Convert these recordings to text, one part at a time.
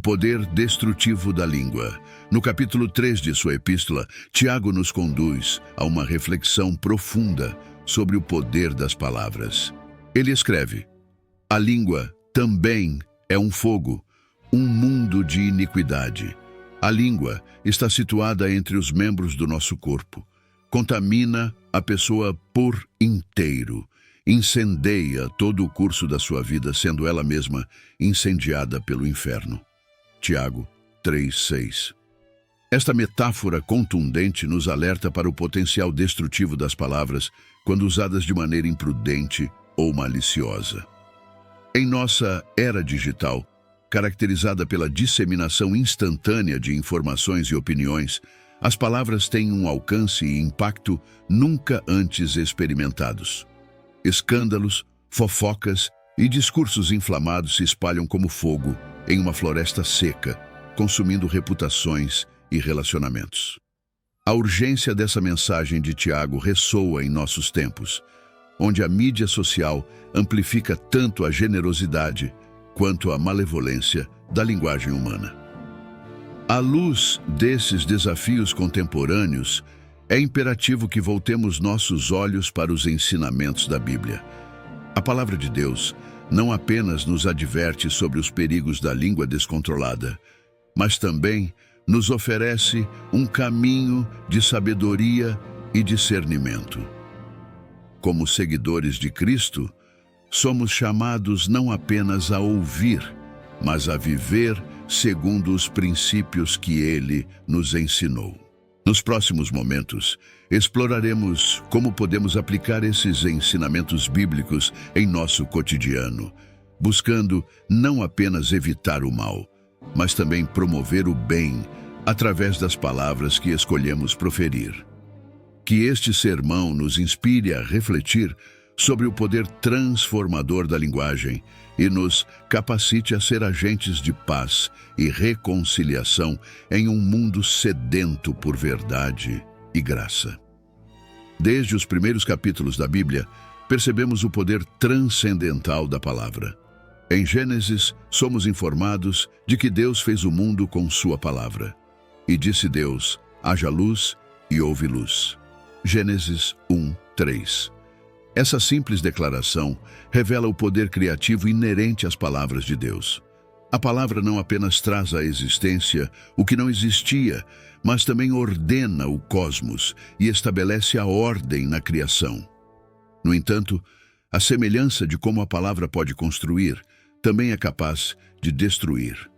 poder destrutivo da língua. No capítulo 3 de sua epístola, Tiago nos conduz a uma reflexão profunda sobre o poder das palavras. Ele escreve: a língua também é um fogo, um mundo de iniquidade. A língua está situada entre os membros do nosso corpo. Contamina a pessoa por inteiro. Incendeia todo o curso da sua vida, sendo ela mesma incendiada pelo inferno. Tiago 3:6. Esta metáfora contundente nos alerta para o potencial destrutivo das palavras quando usadas de maneira imprudente ou maliciosa. Em nossa era digital, caracterizada pela disseminação instantânea de informações e opiniões, as palavras têm um alcance e impacto nunca antes experimentados. Escândalos, fofocas e discursos inflamados se espalham como fogo em uma floresta seca, consumindo reputações e relacionamentos. A urgência dessa mensagem de Tiago ressoa em nossos tempos, onde a mídia social amplifica tanto a generosidade quanto a malevolência da linguagem humana. À luz desses desafios contemporâneos, é imperativo que voltemos nossos olhos para os ensinamentos da Bíblia. A palavra de Deus não apenas nos adverte sobre os perigos da língua descontrolada, mas também nos oferece um caminho de sabedoria e discernimento. Como seguidores de Cristo, somos chamados não apenas a ouvir, mas a viver segundo os princípios que Ele nos ensinou. Nos próximos momentos, exploraremos como podemos aplicar esses ensinamentos bíblicos em nosso cotidiano, buscando não apenas evitar o mal, mas também promover o bem através das palavras que escolhemos proferir. Que este sermão nos inspire a refletir sobre o poder transformador da linguagem e nos capacite a ser agentes de paz e reconciliação em um mundo sedento por verdade e graça. Desde os primeiros capítulos da Bíblia, percebemos o poder transcendental da palavra. Em Gênesis, somos informados de que Deus fez o mundo com sua palavra. E disse Deus: haja luz, e houve luz. Gênesis 1:3. Essa simples declaração revela o poder criativo inerente às palavras de Deus. A palavra não apenas traz à existência o que não existia, mas também ordena o cosmos e estabelece a ordem na criação. No entanto, a semelhança de como a palavra pode construir, também é capaz de destruir.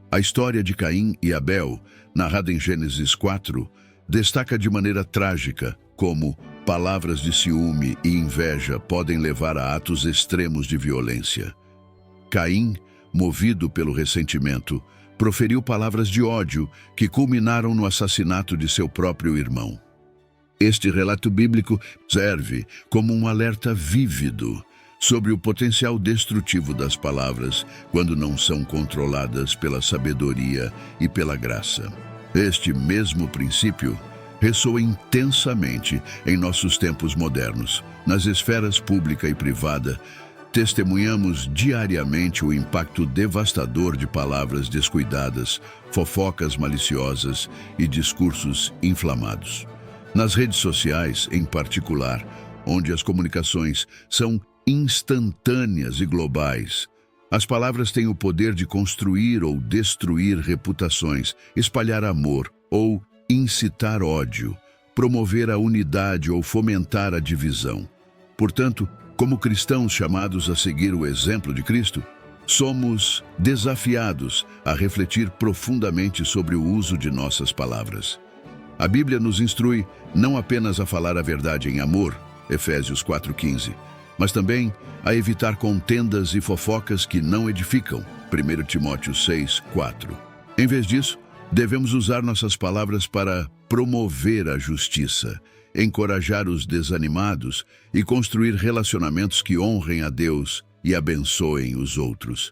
A história de Caim e Abel, narrada em Gênesis 4, destaca de maneira trágica como palavras de ciúme e inveja podem levar a atos extremos de violência. Caim, movido pelo ressentimento, proferiu palavras de ódio que culminaram no assassinato de seu próprio irmão. Este relato bíblico serve como um alerta vívido sobre o potencial destrutivo das palavras quando não são controladas pela sabedoria e pela graça. Este mesmo princípio ressoa intensamente em nossos tempos modernos. Nas esferas pública e privada, testemunhamos diariamente o impacto devastador de palavras descuidadas, fofocas maliciosas e discursos inflamados. Nas redes sociais, em particular, onde as comunicações são instantâneas e globais, as palavras têm o poder de construir ou destruir reputações, espalhar amor ou incitar ódio, promover a unidade ou fomentar a divisão. Portanto, como cristãos chamados a seguir o exemplo de Cristo, somos desafiados a refletir profundamente sobre o uso de nossas palavras. A Bíblia nos instrui não apenas a falar a verdade em amor, Efésios 4:15, mas também a evitar contendas e fofocas que não edificam, 1 Timóteo 6:4. Em vez disso, devemos usar nossas palavras para promover a justiça, encorajar os desanimados e construir relacionamentos que honrem a Deus e abençoem os outros.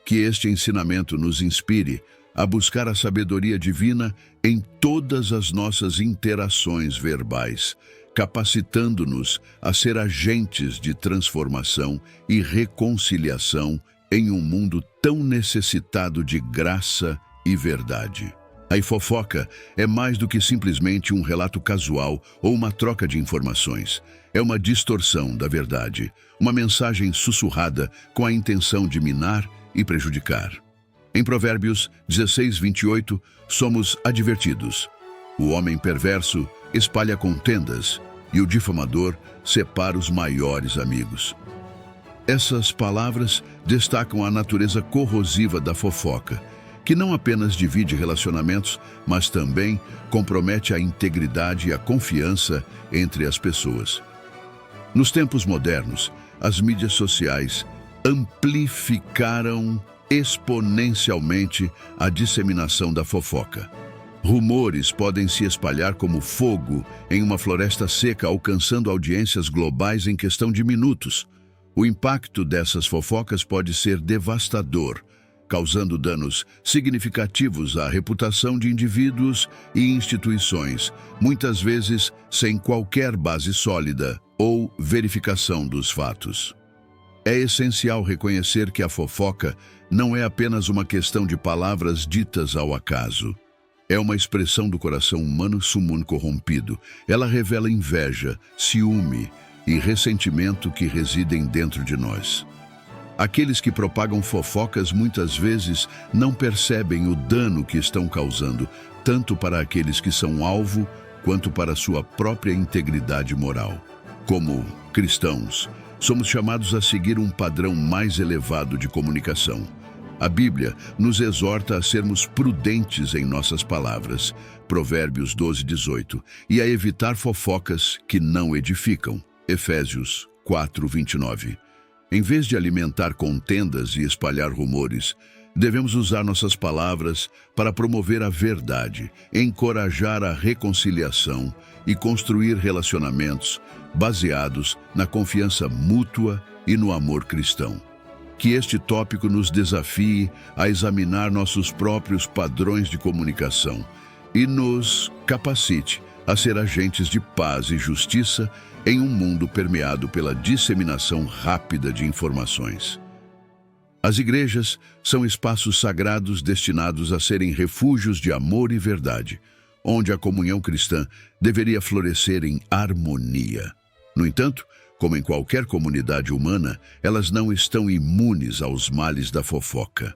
Que este ensinamento nos inspire a buscar a sabedoria divina em todas as nossas interações verbais, capacitando-nos a ser agentes de transformação e reconciliação em um mundo tão necessitado de graça e verdade. A fofoca é mais do que simplesmente um relato casual ou uma troca de informações. É uma distorção da verdade, uma mensagem sussurrada com a intenção de minar e prejudicar. Em Provérbios 16:28, somos advertidos: o homem perverso espalha contendas e o difamador separa os maiores amigos. Essas palavras destacam a natureza corrosiva da fofoca, que não apenas divide relacionamentos, mas também compromete a integridade e a confiança entre as pessoas. Nos tempos modernos, as mídias sociais amplificaram exponencialmente a disseminação da fofoca. Rumores podem se espalhar como fogo em uma floresta seca, alcançando audiências globais em questão de minutos. O impacto dessas fofocas pode ser devastador, causando danos significativos à reputação de indivíduos e instituições, muitas vezes sem qualquer base sólida ou verificação dos fatos. É essencial reconhecer que a fofoca não é apenas uma questão de palavras ditas ao acaso. É uma expressão do coração humano sumun corrompido. Ela revela inveja, ciúme e ressentimento que residem dentro de nós. Aqueles que propagam fofocas muitas vezes não percebem o dano que estão causando, tanto para aqueles que são alvo, quanto para sua própria integridade moral. Como cristãos, somos chamados a seguir um padrão mais elevado de comunicação. A Bíblia nos exorta a sermos prudentes em nossas palavras, Provérbios 12:18, e a evitar fofocas que não edificam, Efésios 4:29. Em vez de alimentar contendas e espalhar rumores, devemos usar nossas palavras para promover a verdade, encorajar a reconciliação e construir relacionamentos baseados na confiança mútua e no amor cristão. Que este tópico nos desafie a examinar nossos próprios padrões de comunicação e nos capacite a ser agentes de paz e justiça em um mundo permeado pela disseminação rápida de informações. As igrejas são espaços sagrados destinados a serem refúgios de amor e verdade, onde a comunhão cristã deveria florescer em harmonia. No entanto, como em qualquer comunidade humana, elas não estão imunes aos males da fofoca.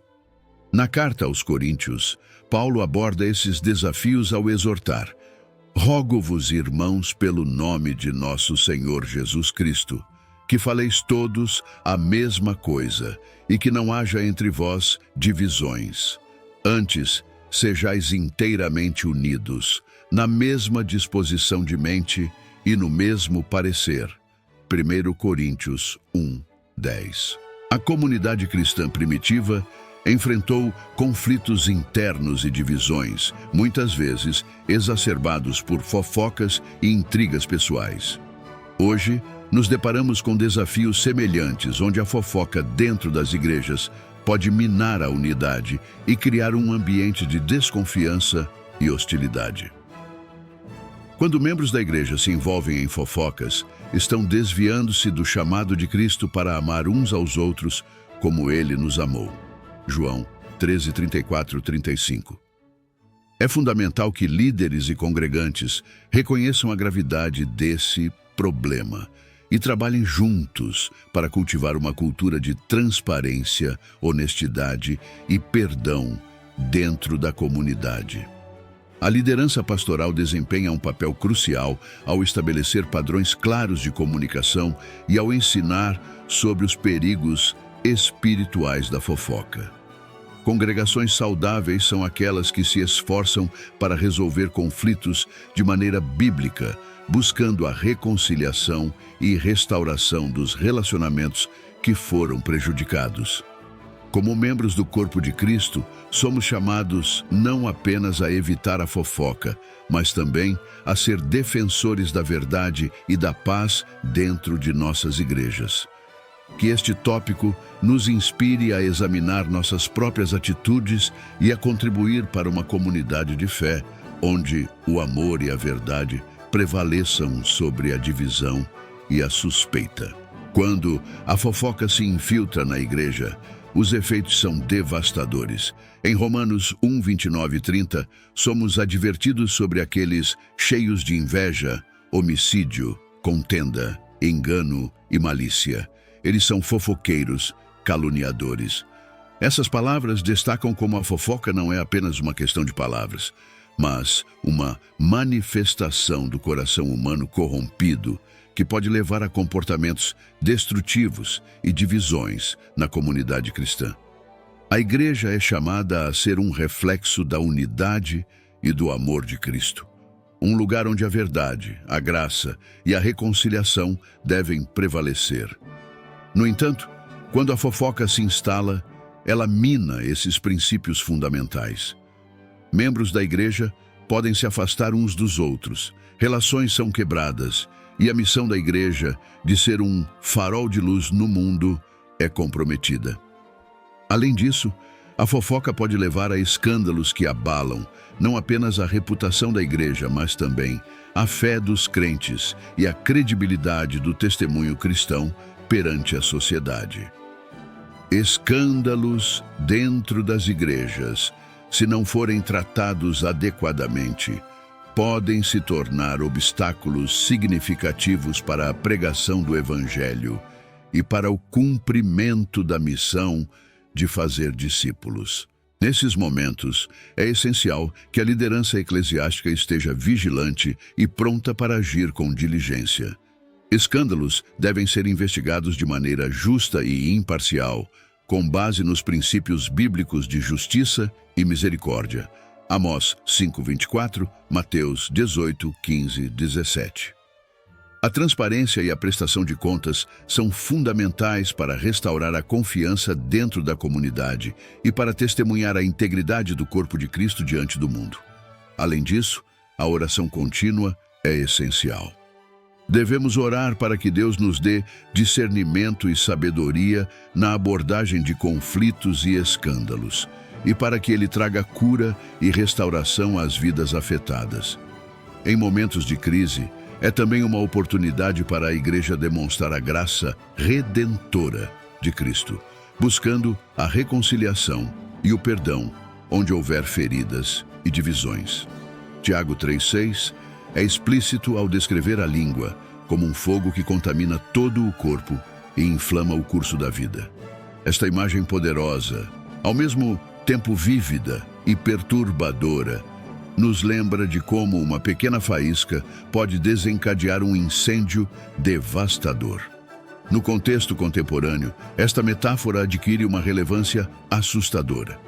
Na carta aos Coríntios, Paulo aborda esses desafios ao exortar: rogo-vos, irmãos, pelo nome de nosso Senhor Jesus Cristo, que faleis todos a mesma coisa e que não haja entre vós divisões. Antes, sejais inteiramente unidos, na mesma disposição de mente e no mesmo parecer. 1 Coríntios 1:10. A comunidade cristã primitiva enfrentou conflitos internos e divisões, muitas vezes exacerbados por fofocas e intrigas pessoais. Hoje, nos deparamos com desafios semelhantes, onde a fofoca dentro das igrejas pode minar a unidade e criar um ambiente de desconfiança e hostilidade. Quando membros da igreja se envolvem em fofocas, estão desviando-se do chamado de Cristo para amar uns aos outros como Ele nos amou. João 13:34-35. É fundamental que líderes e congregantes reconheçam a gravidade desse problema e trabalhem juntos para cultivar uma cultura de transparência, honestidade e perdão dentro da comunidade. A liderança pastoral desempenha um papel crucial ao estabelecer padrões claros de comunicação e ao ensinar sobre os perigos espirituais da fofoca. Congregações saudáveis são aquelas que se esforçam para resolver conflitos de maneira bíblica, buscando a reconciliação e restauração dos relacionamentos que foram prejudicados. Como membros do corpo de Cristo, somos chamados não apenas a evitar a fofoca, mas também a ser defensores da verdade e da paz dentro de nossas igrejas. Que este tópico nos inspire a examinar nossas próprias atitudes e a contribuir para uma comunidade de fé, onde o amor e a verdade prevaleçam sobre a divisão e a suspeita. Quando a fofoca se infiltra na igreja, os efeitos são devastadores. Em Romanos 1, 29 e 30, somos advertidos sobre aqueles cheios de inveja, homicídio, contenda, engano e malícia. Eles são fofoqueiros, caluniadores. Essas palavras destacam como a fofoca não é apenas uma questão de palavras, mas uma manifestação do coração humano corrompido que pode levar a comportamentos destrutivos e divisões na comunidade cristã. A igreja é chamada a ser um reflexo da unidade e do amor de Cristo. Um lugar onde a verdade, a graça e a reconciliação devem prevalecer. No entanto, quando a fofoca se instala, ela mina esses princípios fundamentais. Membros da igreja podem se afastar uns dos outros, relações são quebradas e a missão da igreja de ser um farol de luz no mundo é comprometida. Além disso, a fofoca pode levar a escândalos que abalam não apenas a reputação da igreja, mas também a fé dos crentes e a credibilidade do testemunho cristão perante a sociedade. Escândalos dentro das igrejas, se não forem tratados adequadamente, podem se tornar obstáculos significativos para a pregação do Evangelho e para o cumprimento da missão de fazer discípulos. Nesses momentos, é essencial que a liderança eclesiástica esteja vigilante e pronta para agir com diligência. Escândalos devem ser investigados de maneira justa e imparcial, com base nos princípios bíblicos de justiça e misericórdia. Amós 5:24, Mateus 18:15, 17. A transparência e a prestação de contas são fundamentais para restaurar a confiança dentro da comunidade e para testemunhar a integridade do corpo de Cristo diante do mundo. Além disso, a oração contínua é essencial. Devemos orar para que Deus nos dê discernimento e sabedoria na abordagem de conflitos e escândalos, e para que Ele traga cura e restauração às vidas afetadas. Em momentos de crise, é também uma oportunidade para a igreja demonstrar a graça redentora de Cristo, buscando a reconciliação e o perdão onde houver feridas e divisões. Tiago 3,6 é explícito ao descrever a língua como um fogo que contamina todo o corpo e inflama o curso da vida. Esta imagem poderosa, ao mesmo tempo vívida e perturbadora, nos lembra de como uma pequena faísca pode desencadear um incêndio devastador. No contexto contemporâneo, esta metáfora adquire uma relevância assustadora.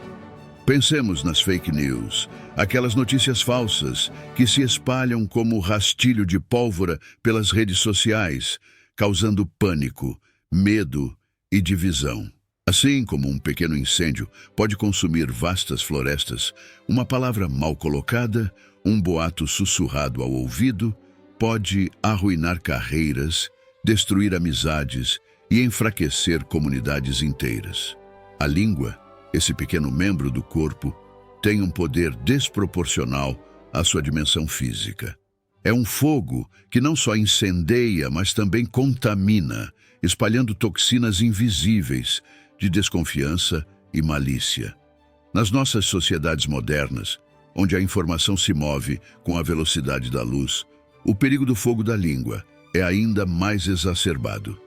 Pensemos nas fake news, aquelas notícias falsas que se espalham como rastilho de pólvora pelas redes sociais, causando pânico, medo e divisão. Assim como um pequeno incêndio pode consumir vastas florestas, uma palavra mal colocada, um boato sussurrado ao ouvido, pode arruinar carreiras, destruir amizades e enfraquecer comunidades inteiras. A língua, esse pequeno membro do corpo, tem um poder desproporcional à sua dimensão física. É um fogo que não só incendeia, mas também contamina, espalhando toxinas invisíveis de desconfiança e malícia. Nas nossas sociedades modernas, onde a informação se move com a velocidade da luz, o perigo do fogo da língua é ainda mais exacerbado.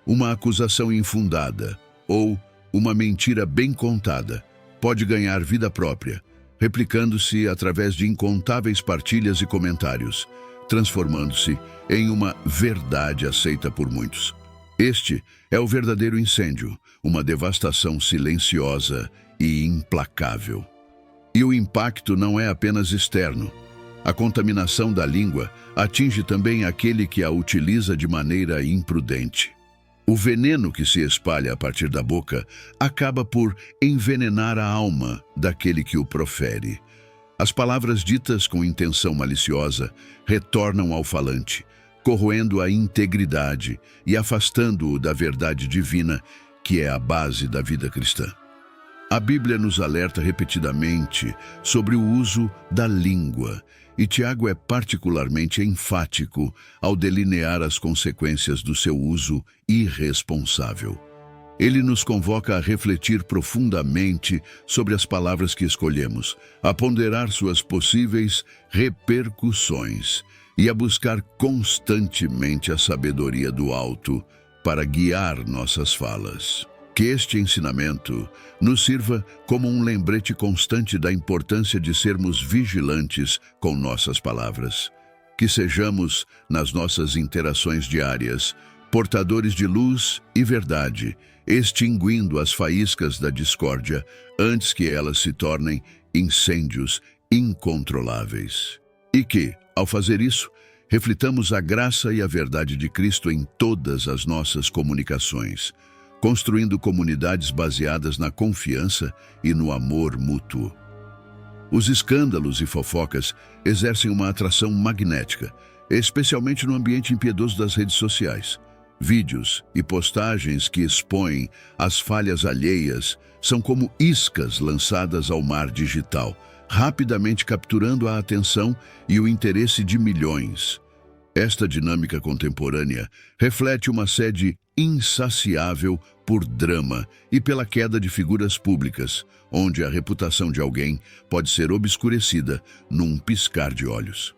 Uma acusação infundada ou uma mentira bem contada pode ganhar vida própria, replicando-se através de incontáveis partilhas e comentários, transformando-se em uma verdade aceita por muitos. Este é o verdadeiro incêndio, uma devastação silenciosa e implacável. E o impacto não é apenas externo. A contaminação da língua atinge também aquele que a utiliza de maneira imprudente. O veneno que se espalha a partir da boca acaba por envenenar a alma daquele que o profere. As palavras ditas com intenção maliciosa retornam ao falante, corroendo a integridade e afastando-o da verdade divina, que é a base da vida cristã. A Bíblia nos alerta repetidamente sobre o uso da língua, e Tiago é particularmente enfático ao delinear as consequências do seu uso irresponsável. Ele nos convoca a refletir profundamente sobre as palavras que escolhemos, a ponderar suas possíveis repercussões e a buscar constantemente a sabedoria do alto para guiar nossas falas. Que este ensinamento nos sirva como um lembrete constante da importância de sermos vigilantes com nossas palavras. Que sejamos, nas nossas interações diárias, portadores de luz e verdade, extinguindo as faíscas da discórdia antes que elas se tornem incêndios incontroláveis. E que, ao fazer isso, reflitamos a graça e a verdade de Cristo em todas as nossas comunicações, construindo comunidades baseadas na confiança e no amor mútuo. Os escândalos e fofocas exercem uma atração magnética, especialmente no ambiente impiedoso das redes sociais. Vídeos e postagens que expõem as falhas alheias são como iscas lançadas ao mar digital, rapidamente capturando a atenção e o interesse de milhões. Esta dinâmica contemporânea reflete uma sede insaciável por drama e pela queda de figuras públicas, onde a reputação de alguém pode ser obscurecida num piscar de olhos.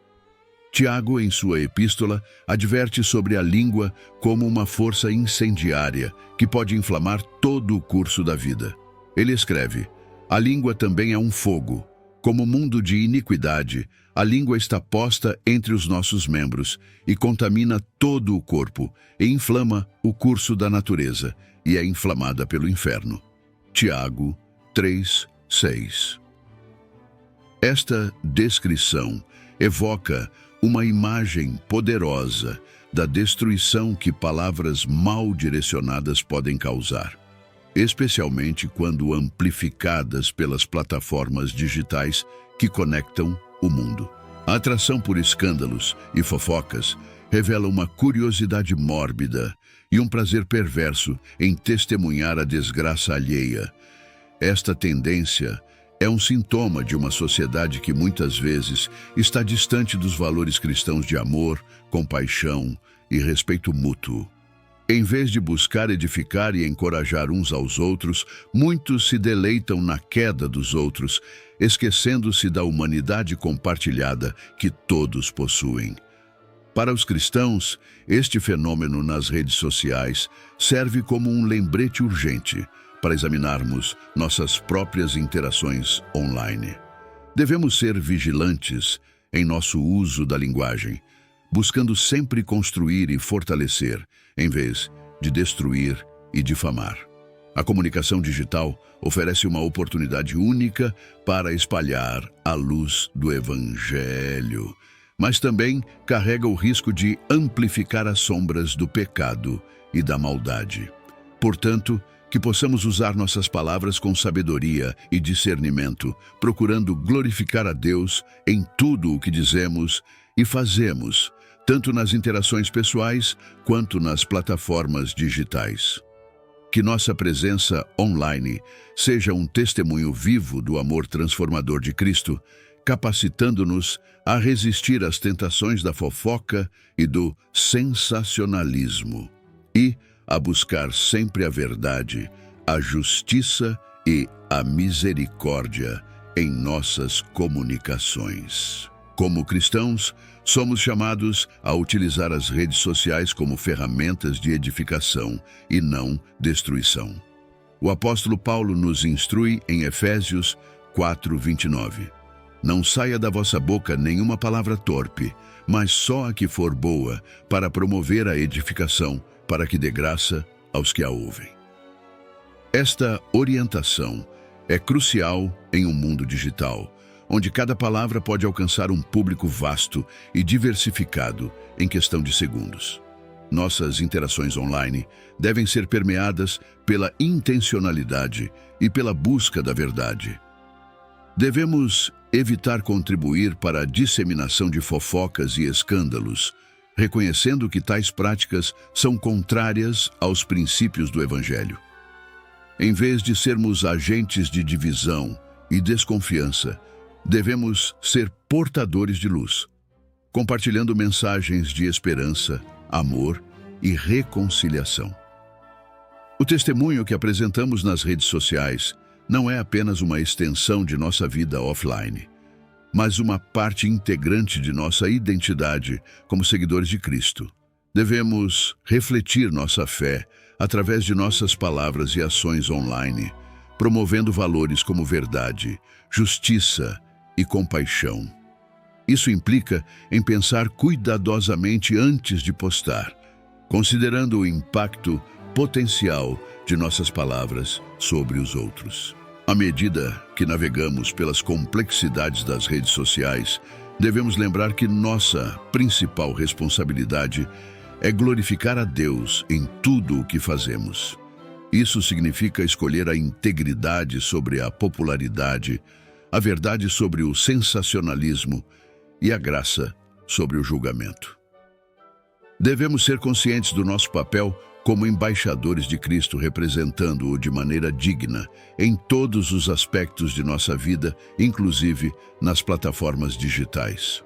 Tiago, em sua epístola, adverte sobre a língua como uma força incendiária que pode inflamar todo o curso da vida. Ele escreve: a língua também é um fogo. Como mundo de iniquidade, a língua está posta entre os nossos membros e contamina todo o corpo e inflama o curso da natureza e é inflamada pelo inferno. Tiago 3:6. Esta descrição evoca uma imagem poderosa da destruição que palavras mal direcionadas podem causar, especialmente quando amplificadas pelas plataformas digitais que conectam o mundo. A atração por escândalos e fofocas revela uma curiosidade mórbida e um prazer perverso em testemunhar a desgraça alheia. Esta tendência é um sintoma de uma sociedade que muitas vezes está distante dos valores cristãos de amor, compaixão e respeito mútuo. Em vez de buscar edificar e encorajar uns aos outros, muitos se deleitam na queda dos outros, esquecendo-se da humanidade compartilhada que todos possuem. Para os cristãos, este fenômeno nas redes sociais serve como um lembrete urgente para examinarmos nossas próprias interações online. Devemos ser vigilantes em nosso uso da linguagem, buscando sempre construir e fortalecer, em vez de destruir e difamar. A comunicação digital oferece uma oportunidade única para espalhar a luz do Evangelho, mas também carrega o risco de amplificar as sombras do pecado e da maldade. Portanto, que possamos usar nossas palavras com sabedoria e discernimento, procurando glorificar a Deus em tudo o que dizemos e fazemos, tanto nas interações pessoais quanto nas plataformas digitais. Que nossa presença online seja um testemunho vivo do amor transformador de Cristo, capacitando-nos a resistir às tentações da fofoca e do sensacionalismo e a buscar sempre a verdade, a justiça e a misericórdia em nossas comunicações. Como cristãos, somos chamados a utilizar as redes sociais como ferramentas de edificação e não destruição. O apóstolo Paulo nos instrui em Efésios 4:29. Não saia da vossa boca nenhuma palavra torpe, mas só a que for boa, para promover a edificação, para que dê graça aos que a ouvem. Esta orientação é crucial em um mundo digital, onde cada palavra pode alcançar um público vasto e diversificado em questão de segundos. Nossas interações online devem ser permeadas pela intencionalidade e pela busca da verdade. Devemos evitar contribuir para a disseminação de fofocas e escândalos, reconhecendo que tais práticas são contrárias aos princípios do Evangelho. Em vez de sermos agentes de divisão e desconfiança, devemos ser portadores de luz, compartilhando mensagens de esperança, amor e reconciliação. O testemunho que apresentamos nas redes sociais não é apenas uma extensão de nossa vida offline, mas uma parte integrante de nossa identidade como seguidores de Cristo. Devemos refletir nossa fé através de nossas palavras e ações online, promovendo valores como verdade, justiça e compaixão. Isso implica em pensar cuidadosamente antes de postar, considerando o impacto potencial de nossas palavras sobre os outros. À medida que navegamos pelas complexidades das redes sociais, devemos lembrar que nossa principal responsabilidade é glorificar a Deus em tudo o que fazemos. Isso significa escolher a integridade sobre a popularidade, a verdade sobre o sensacionalismo e a graça sobre o julgamento. Devemos ser conscientes do nosso papel como embaixadores de Cristo, representando-o de maneira digna em todos os aspectos de nossa vida, inclusive nas plataformas digitais.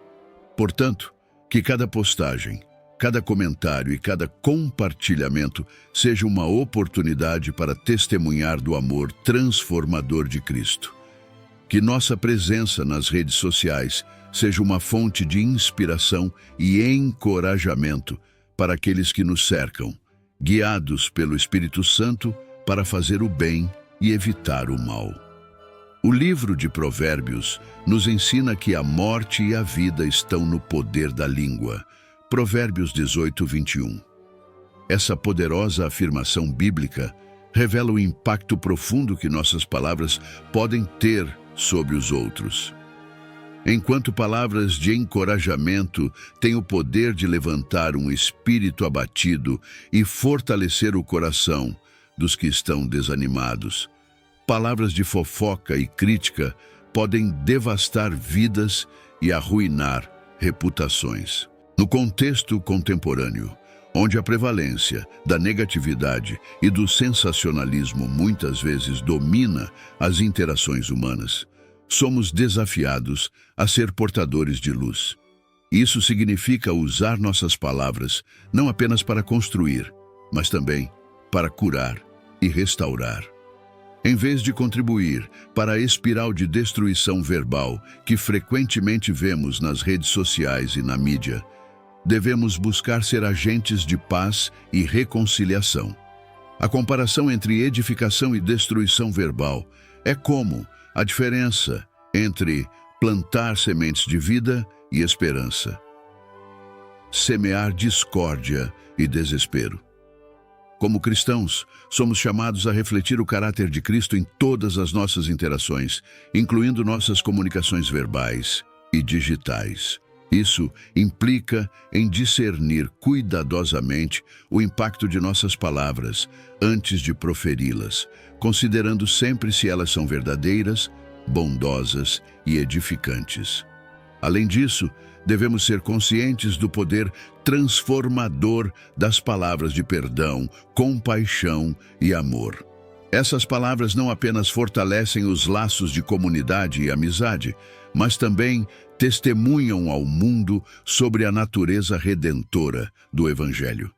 Portanto, que cada postagem, cada comentário e cada compartilhamento seja uma oportunidade para testemunhar do amor transformador de Cristo. Que nossa presença nas redes sociais seja uma fonte de inspiração e encorajamento para aqueles que nos cercam, guiados pelo Espírito Santo para fazer o bem e evitar o mal. O livro de Provérbios nos ensina que a morte e a vida estão no poder da língua. Provérbios 18, 21. Essa poderosa afirmação bíblica revela o impacto profundo que nossas palavras podem ter sobre os outros. Enquanto palavras de encorajamento têm o poder de levantar um espírito abatido e fortalecer o coração dos que estão desanimados, palavras de fofoca e crítica podem devastar vidas e arruinar reputações. No contexto contemporâneo, onde a prevalência da negatividade e do sensacionalismo muitas vezes domina as interações humanas, somos desafiados a ser portadores de luz. Isso significa usar nossas palavras não apenas para construir, mas também para curar e restaurar. Em vez de contribuir para a espiral de destruição verbal que frequentemente vemos nas redes sociais e na mídia, devemos buscar ser agentes de paz e reconciliação. A comparação entre edificação e destruição verbal é como a diferença entre plantar sementes de vida e esperança, semear discórdia e desespero. Como cristãos, somos chamados a refletir o caráter de Cristo em todas as nossas interações, incluindo nossas comunicações verbais e digitais. Isso implica em discernir cuidadosamente o impacto de nossas palavras antes de proferi-las, considerando sempre se elas são verdadeiras, bondosas e edificantes. Além disso, devemos ser conscientes do poder transformador das palavras de perdão, compaixão e amor. Essas palavras não apenas fortalecem os laços de comunidade e amizade, mas também testemunham ao mundo sobre a natureza redentora do Evangelho.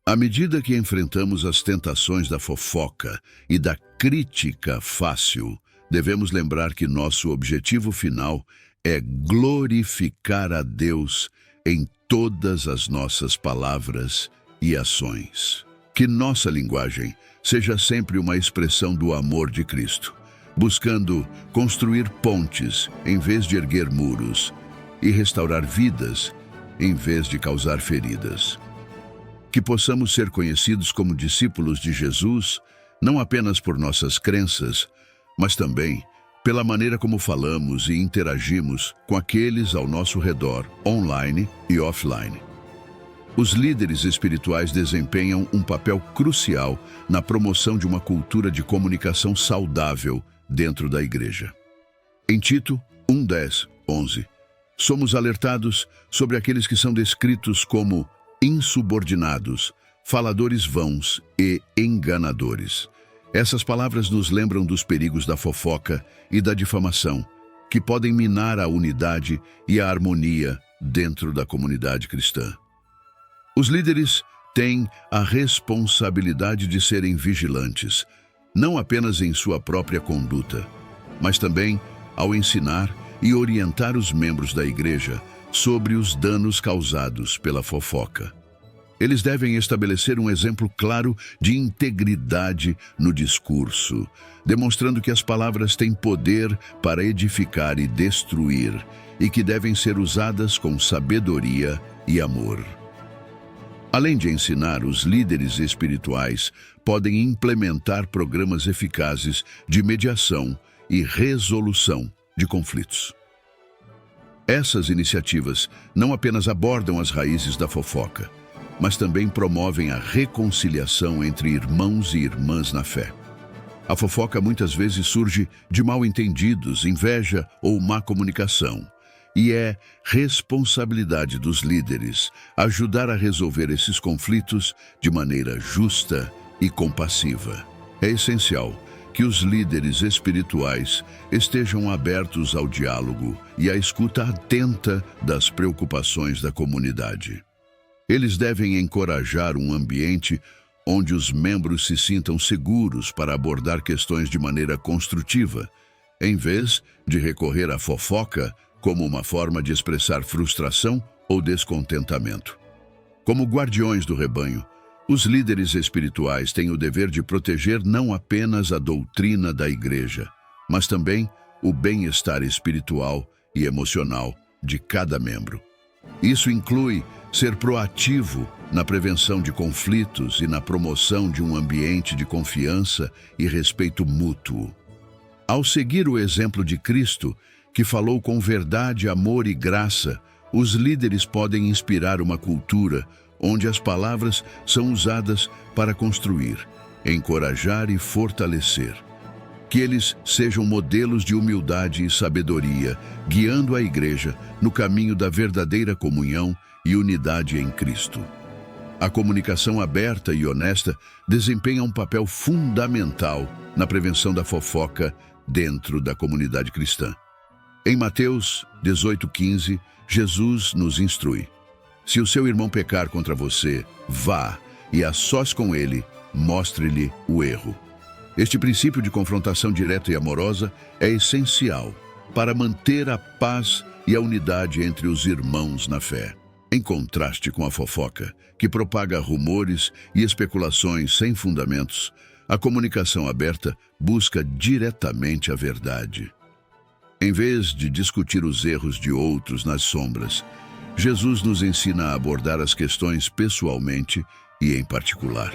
À medida que enfrentamos as tentações da fofoca e da crítica fácil, devemos lembrar que nosso objetivo final é glorificar a Deus em todas as nossas palavras e ações. Que nossa linguagem seja sempre uma expressão do amor de Cristo, buscando construir pontes em vez de erguer muros e restaurar vidas em vez de causar feridas. Que possamos ser conhecidos como discípulos de Jesus, não apenas por nossas crenças, mas também pela maneira como falamos e interagimos com aqueles ao nosso redor, online e offline. Os líderes espirituais desempenham um papel crucial na promoção de uma cultura de comunicação saudável dentro da igreja. Em Tito 1:10, 11, somos alertados sobre aqueles que são descritos como insubordinados, faladores vãos e enganadores. Essas palavras nos lembram dos perigos da fofoca e da difamação, que podem minar a unidade e a harmonia dentro da comunidade cristã. Os líderes têm a responsabilidade de serem vigilantes, não apenas em sua própria conduta, mas também ao ensinar e orientar os membros da igreja sobre os danos causados pela fofoca. Eles devem estabelecer um exemplo claro de integridade no discurso, demonstrando que as palavras têm poder para edificar e destruir, e que devem ser usadas com sabedoria e amor. Além de ensinar, os líderes espirituais podem implementar programas eficazes de mediação e resolução de conflitos. Essas iniciativas não apenas abordam as raízes da fofoca, mas também promovem a reconciliação entre irmãos e irmãs na fé. A fofoca muitas vezes surge de mal-entendidos, inveja ou má comunicação, e é responsabilidade dos líderes ajudar a resolver esses conflitos de maneira justa e compassiva. É essencial que os líderes espirituais estejam abertos ao diálogo e à escuta atenta das preocupações da comunidade. Eles devem encorajar um ambiente onde os membros se sintam seguros para abordar questões de maneira construtiva, em vez de recorrer à fofoca como uma forma de expressar frustração ou descontentamento. Como guardiões do rebanho, os líderes espirituais têm o dever de proteger não apenas a doutrina da igreja, mas também o bem-estar espiritual e emocional de cada membro. Isso inclui ser proativo na prevenção de conflitos e na promoção de um ambiente de confiança e respeito mútuo. Ao seguir o exemplo de Cristo, que falou com verdade, amor e graça, os líderes podem inspirar uma cultura onde as palavras são usadas para construir, encorajar e fortalecer. Que eles sejam modelos de humildade e sabedoria, guiando a igreja no caminho da verdadeira comunhão e unidade em Cristo. A comunicação aberta e honesta desempenha um papel fundamental na prevenção da fofoca dentro da comunidade cristã. Em Mateus 18:15, Jesus nos instrui: se o seu irmão pecar contra você, vá e a sós com ele, mostre-lhe o erro. Este princípio de confrontação direta e amorosa é essencial para manter a paz e a unidade entre os irmãos na fé. Em contraste com a fofoca, que propaga rumores e especulações sem fundamentos, a comunicação aberta busca diretamente a verdade. Em vez de discutir os erros de outros nas sombras, Jesus nos ensina a abordar as questões pessoalmente e em particular.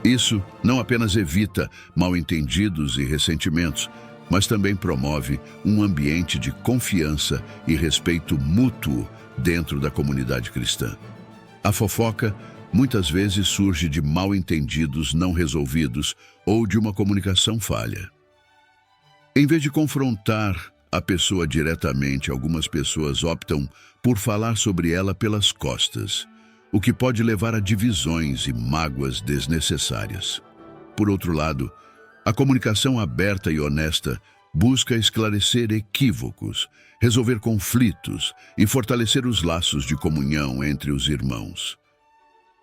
Isso não apenas evita mal-entendidos e ressentimentos, mas também promove um ambiente de confiança e respeito mútuo dentro da comunidade cristã. A fofoca muitas vezes surge de mal-entendidos não resolvidos ou de uma comunicação falha. Em vez de confrontar a pessoa diretamente, algumas pessoas optam por falar sobre ela pelas costas, o que pode levar a divisões e mágoas desnecessárias. Por outro lado, a comunicação aberta e honesta busca esclarecer equívocos, resolver conflitos e fortalecer os laços de comunhão entre os irmãos.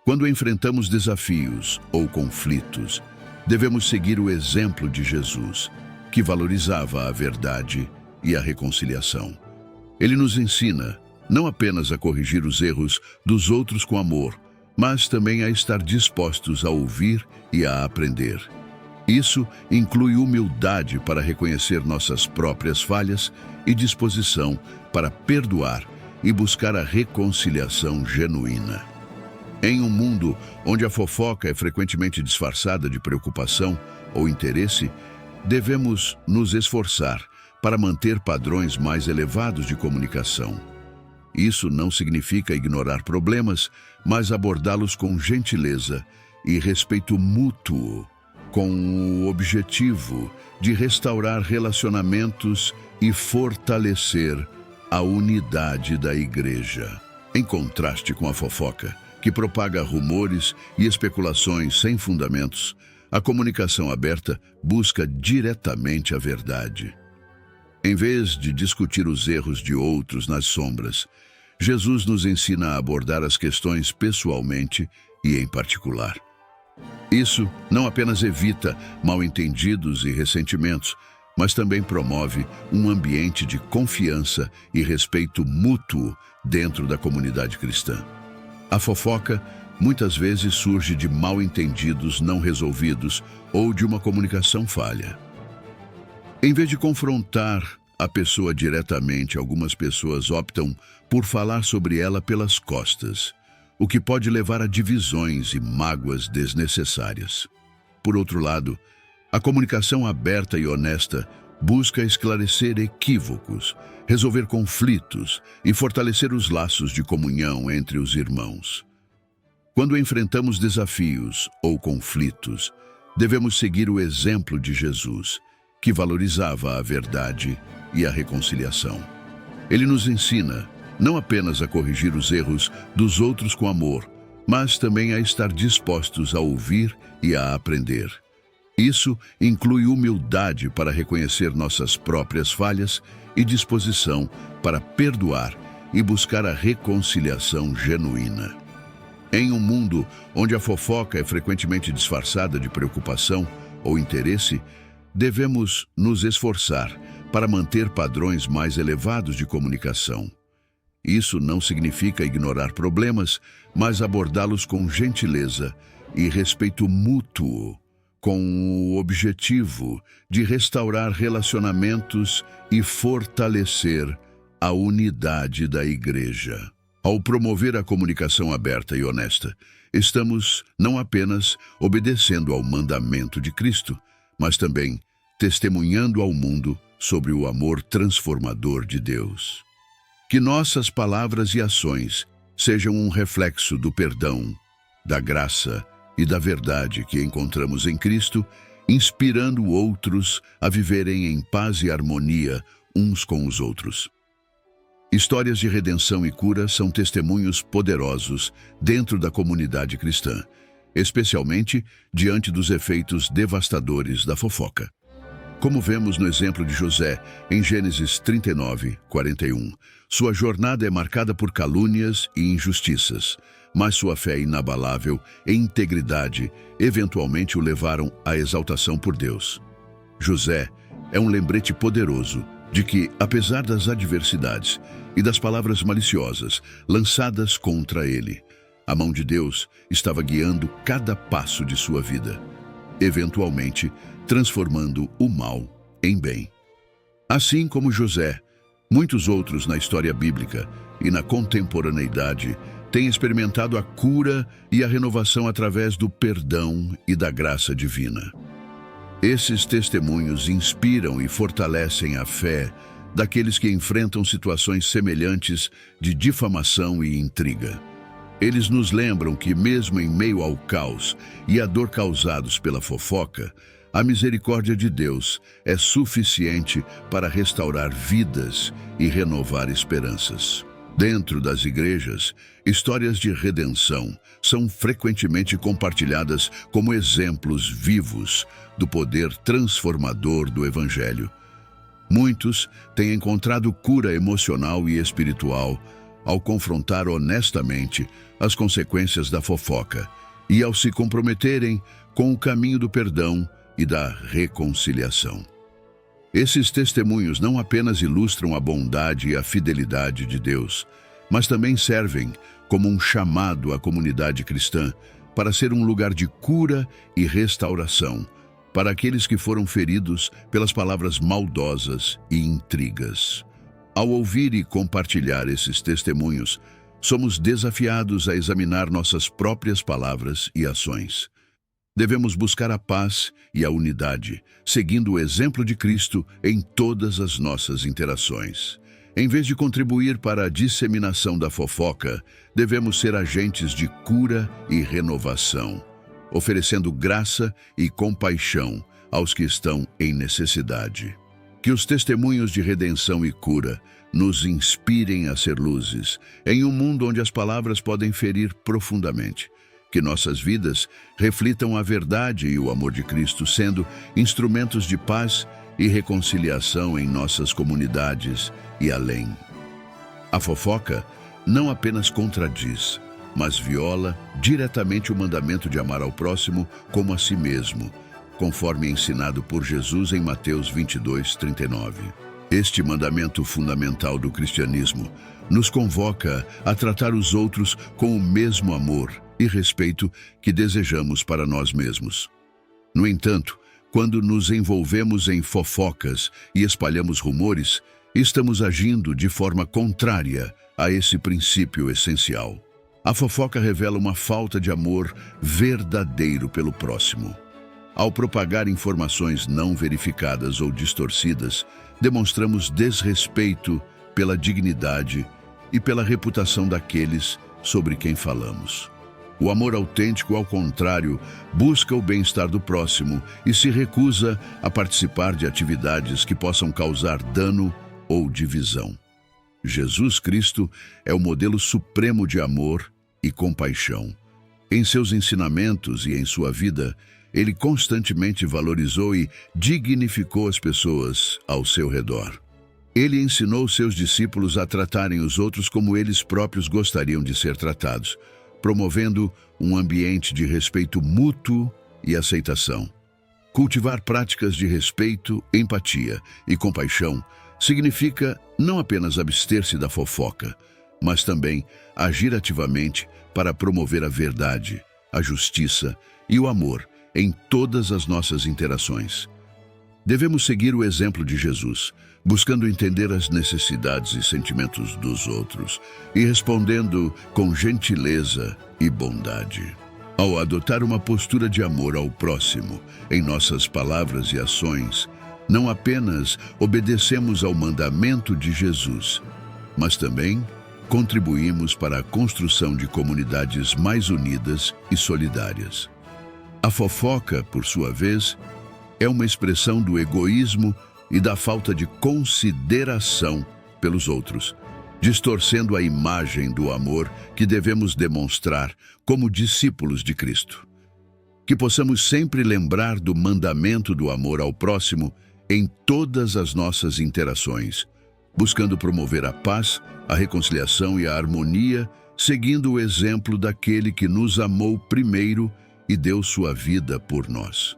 Quando enfrentamos desafios ou conflitos, devemos seguir o exemplo de Jesus, que valorizava a verdade e a reconciliação. Ele nos ensina não apenas a corrigir os erros dos outros com amor, mas também a estar dispostos a ouvir e a aprender. Isso inclui humildade para reconhecer nossas próprias falhas e disposição para perdoar e buscar a reconciliação genuína. Em um mundo onde a fofoca é frequentemente disfarçada de preocupação ou interesse, devemos nos esforçar para manter padrões mais elevados de comunicação. Isso não significa ignorar problemas, mas abordá-los com gentileza e respeito mútuo, com o objetivo de restaurar relacionamentos e fortalecer a unidade da igreja. Em contraste com a fofoca, que propaga rumores e especulações sem fundamentos, a comunicação aberta busca diretamente a verdade. Em vez de discutir os erros de outros nas sombras, Jesus nos ensina a abordar as questões pessoalmente e em particular. Isso não apenas evita mal-entendidos e ressentimentos, mas também promove um ambiente de confiança e respeito mútuo dentro da comunidade cristã. A fofoca muitas vezes surge de mal-entendidos não resolvidos ou de uma comunicação falha. Em vez de confrontar a pessoa diretamente, algumas pessoas optam por falar sobre ela pelas costas, o que pode levar a divisões e mágoas desnecessárias. Por outro lado, a comunicação aberta e honesta busca esclarecer equívocos, resolver conflitos e fortalecer os laços de comunhão entre os irmãos. Quando enfrentamos desafios ou conflitos, devemos seguir o exemplo de Jesus, que valorizava a verdade e a reconciliação. Ele nos ensina não apenas a corrigir os erros dos outros com amor, mas também a estar dispostos a ouvir e a aprender. Isso inclui humildade para reconhecer nossas próprias falhas e disposição para perdoar e buscar a reconciliação genuína. Em um mundo onde a fofoca é frequentemente disfarçada de preocupação ou interesse, devemos nos esforçar para manter padrões mais elevados de comunicação. Isso não significa ignorar problemas, mas abordá-los com gentileza e respeito mútuo, com o objetivo de restaurar relacionamentos e fortalecer a unidade da Igreja. Ao promover a comunicação aberta e honesta, estamos não apenas obedecendo ao mandamento de Cristo, mas também testemunhando ao mundo sobre o amor transformador de Deus. Que nossas palavras e ações sejam um reflexo do perdão, da graça e da verdade que encontramos em Cristo, inspirando outros a viverem em paz e harmonia uns com os outros. Histórias de redenção e cura são testemunhos poderosos dentro da comunidade cristã, especialmente diante dos efeitos devastadores da fofoca. Como vemos no exemplo de José, em Gênesis 39, 41, sua jornada é marcada por calúnias e injustiças, mas sua fé inabalável e integridade eventualmente o levaram à exaltação por Deus. José é um lembrete poderoso de que, apesar das adversidades e das palavras maliciosas lançadas contra ele, a mão de Deus estava guiando cada passo de sua vida, eventualmente transformando o mal em bem. Assim como José, muitos outros na história bíblica e na contemporaneidade têm experimentado a cura e a renovação através do perdão e da graça divina. Esses testemunhos inspiram e fortalecem a fé daqueles que enfrentam situações semelhantes de difamação e intriga. Eles nos lembram que, mesmo em meio ao caos e à dor causados pela fofoca, a misericórdia de Deus é suficiente para restaurar vidas e renovar esperanças. Dentro das igrejas, histórias de redenção são frequentemente compartilhadas como exemplos vivos do poder transformador do Evangelho. Muitos têm encontrado cura emocional e espiritual ao confrontar honestamente as consequências da fofoca e ao se comprometerem com o caminho do perdão e da reconciliação. Esses testemunhos não apenas ilustram a bondade e a fidelidade de Deus, mas também servem como um chamado à comunidade cristã para ser um lugar de cura e restauração para aqueles que foram feridos pelas palavras maldosas e intrigas. Ao ouvir e compartilhar esses testemunhos, somos desafiados a examinar nossas próprias palavras e ações. Devemos buscar a paz e a unidade, seguindo o exemplo de Cristo em todas as nossas interações. Em vez de contribuir para a disseminação da fofoca, devemos ser agentes de cura e renovação, oferecendo graça e compaixão aos que estão em necessidade. Que os testemunhos de redenção e cura nos inspirem a ser luzes em um mundo onde as palavras podem ferir profundamente. Que nossas vidas reflitam a verdade e o amor de Cristo, sendo instrumentos de paz e reconciliação em nossas comunidades e além. A fofoca não apenas contradiz, mas viola diretamente o mandamento de amar ao próximo como a si mesmo, conforme ensinado por Jesus em Mateus 22:39. Este mandamento fundamental do cristianismo nos convoca a tratar os outros com o mesmo amor e respeito que desejamos para nós mesmos. No entanto, quando nos envolvemos em fofocas e espalhamos rumores, estamos agindo de forma contrária a esse princípio essencial. A fofoca revela uma falta de amor verdadeiro pelo próximo. Ao propagar informações não verificadas ou distorcidas, demonstramos desrespeito pela dignidade e pela reputação daqueles sobre quem falamos. O amor autêntico, ao contrário, busca o bem-estar do próximo e se recusa a participar de atividades que possam causar dano ou divisão. Jesus Cristo é o modelo supremo de amor e compaixão. Em seus ensinamentos e em sua vida, ele constantemente valorizou e dignificou as pessoas ao seu redor. Ele ensinou seus discípulos a tratarem os outros como eles próprios gostariam de ser tratados, promovendo um ambiente de respeito mútuo e aceitação. Cultivar práticas de respeito, empatia e compaixão significa não apenas abster-se da fofoca, mas também agir ativamente para promover a verdade, a justiça e o amor em todas as nossas interações. Devemos seguir o exemplo de Jesus, buscando entender as necessidades e sentimentos dos outros e respondendo com gentileza e bondade. Ao adotar uma postura de amor ao próximo em nossas palavras e ações, não apenas obedecemos ao mandamento de Jesus, mas também contribuímos para a construção de comunidades mais unidas e solidárias. A fofoca, por sua vez, é uma expressão do egoísmo e da falta de consideração pelos outros, distorcendo a imagem do amor que devemos demonstrar como discípulos de Cristo. Que possamos sempre lembrar do mandamento do amor ao próximo em todas as nossas interações, buscando promover a paz, a reconciliação e a harmonia, seguindo o exemplo daquele que nos amou primeiro e deu sua vida por nós.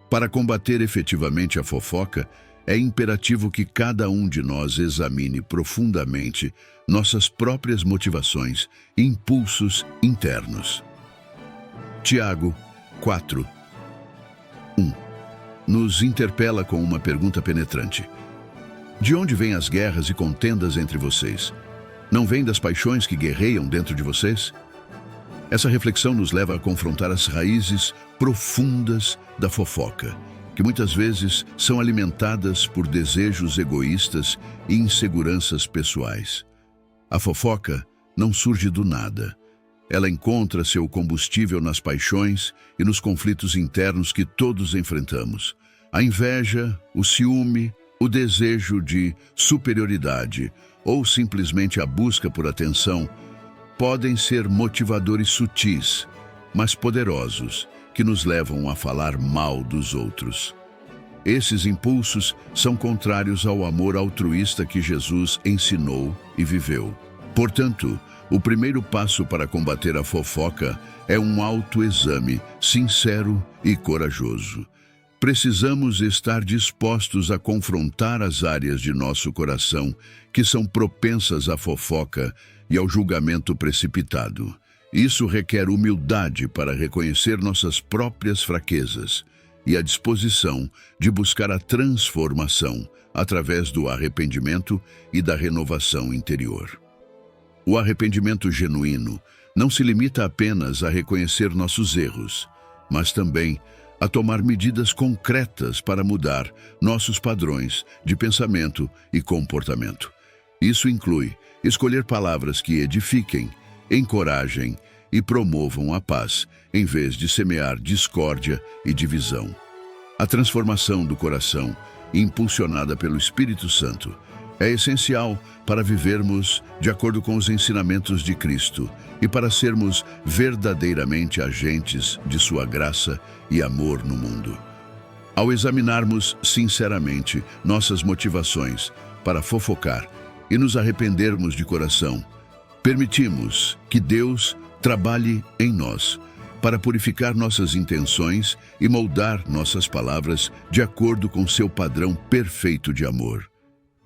Para combater efetivamente a fofoca, é imperativo que cada um de nós examine profundamente nossas próprias motivações e impulsos internos. Tiago 4:1 nos interpela com uma pergunta penetrante. De onde vêm as guerras e contendas entre vocês? Não vêm das paixões que guerreiam dentro de vocês? Essa reflexão nos leva a confrontar as raízes profundas da fofoca, que muitas vezes são alimentadas por desejos egoístas e inseguranças pessoais. A fofoca não surge do nada. Ela encontra seu combustível nas paixões e nos conflitos internos que todos enfrentamos. A inveja, o ciúme, o desejo de superioridade ou simplesmente a busca por atenção podem ser motivadores sutis, mas poderosos, que nos levam a falar mal dos outros. Esses impulsos são contrários ao amor altruísta que Jesus ensinou e viveu. Portanto, o primeiro passo para combater a fofoca é um autoexame sincero e corajoso. Precisamos estar dispostos a confrontar as áreas de nosso coração que são propensas à fofoca e ao julgamento precipitado. Isso requer humildade para reconhecer nossas próprias fraquezas e a disposição de buscar a transformação através do arrependimento e da renovação interior. O arrependimento genuíno não se limita apenas a reconhecer nossos erros, mas também a tomar medidas concretas para mudar nossos padrões de pensamento e comportamento. Isso inclui escolher palavras que edifiquem, encorajem e promovam a paz, em vez de semear discórdia e divisão. A transformação do coração, impulsionada pelo Espírito Santo, é essencial para vivermos de acordo com os ensinamentos de Cristo e para sermos verdadeiramente agentes de sua graça e amor no mundo. Ao examinarmos sinceramente nossas motivações para fofocar e nos arrependermos de coração, permitimos que Deus trabalhe em nós, para purificar nossas intenções e moldar nossas palavras de acordo com seu padrão perfeito de amor.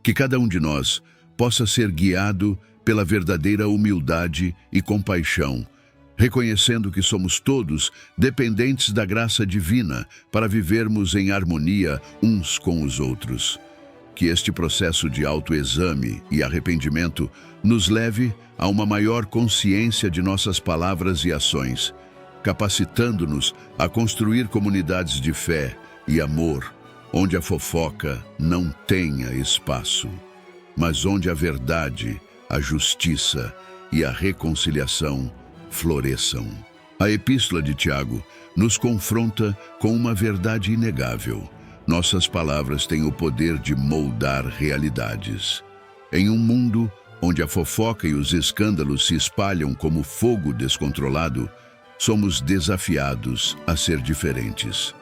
Que cada um de nós possa ser guiado pela verdadeira humildade e compaixão, reconhecendo que somos todos dependentes da graça divina para vivermos em harmonia uns com os outros. Que este processo de autoexame e arrependimento nos leve a uma maior consciência de nossas palavras e ações, capacitando-nos a construir comunidades de fé e amor, onde a fofoca não tenha espaço, mas onde a verdade, a justiça e a reconciliação floresçam. A Epístola de Tiago nos confronta com uma verdade inegável. Nossas palavras têm o poder de moldar realidades. Em um mundo onde a fofoca e os escândalos se espalham como fogo descontrolado, somos desafiados a ser diferentes.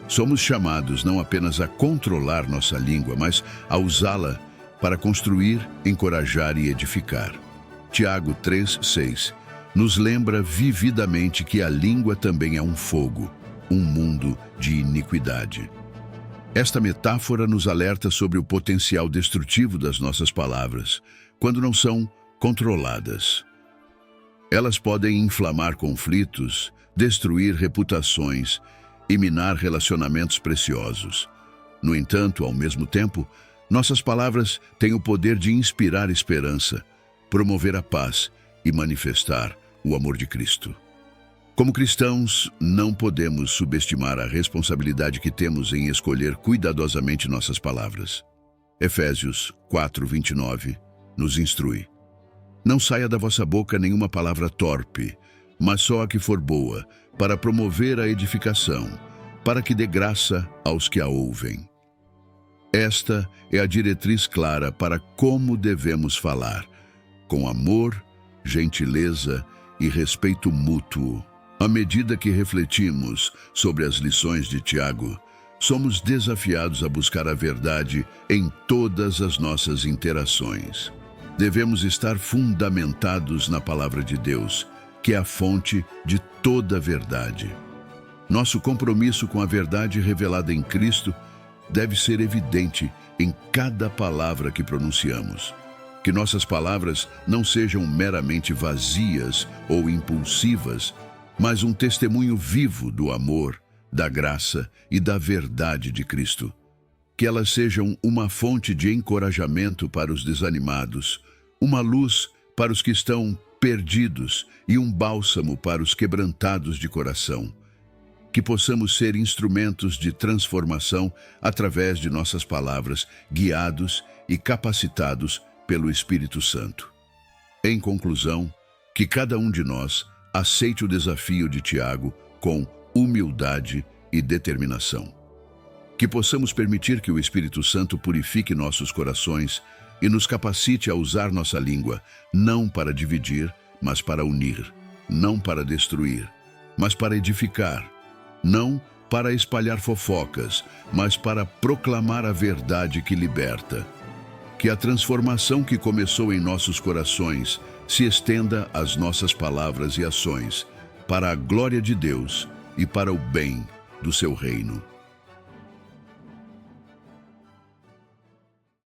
Somos chamados não apenas a controlar nossa língua, mas a usá-la para construir, encorajar e edificar. Tiago 3:6 nos lembra vividamente que a língua também é um fogo, um mundo de iniquidade. Esta metáfora nos alerta sobre o potencial destrutivo das nossas palavras, quando não são controladas. Elas podem inflamar conflitos, destruir reputações e minar relacionamentos preciosos. No entanto, ao mesmo tempo, nossas palavras têm o poder de inspirar esperança, promover a paz e manifestar o amor de Cristo. Como cristãos, não podemos subestimar a responsabilidade que temos em escolher cuidadosamente nossas palavras. Efésios 4:29 nos instrui: não saia da vossa boca nenhuma palavra torpe, mas só a que for boa, para promover a edificação, para que dê graça aos que a ouvem. Esta é a diretriz clara para como devemos falar, com amor, gentileza e respeito mútuo. À medida que refletimos sobre as lições de Tiago, somos desafiados a buscar a verdade em todas as nossas interações. Devemos estar fundamentados na palavra de Deus, que é a fonte de toda a verdade. Nosso compromisso com a verdade revelada em Cristo deve ser evidente em cada palavra que pronunciamos. Que nossas palavras não sejam meramente vazias ou impulsivas, mas um testemunho vivo do amor, da graça e da verdade de Cristo. Que elas sejam uma fonte de encorajamento para os desanimados, uma luz para os que estão perdidos e um bálsamo para os quebrantados de coração. Que possamos ser instrumentos de transformação através de nossas palavras, guiados e capacitados pelo Espírito Santo. Em conclusão, que cada um de nós aceite o desafio de Tiago com humildade e determinação. Que possamos permitir que o Espírito Santo purifique nossos corações e nos capacite a usar nossa língua, não para dividir, mas para unir, não para destruir, mas para edificar, não para espalhar fofocas, mas para proclamar a verdade que liberta. Que a transformação que começou em nossos corações se estenda às nossas palavras e ações, para a glória de Deus e para o bem do seu reino.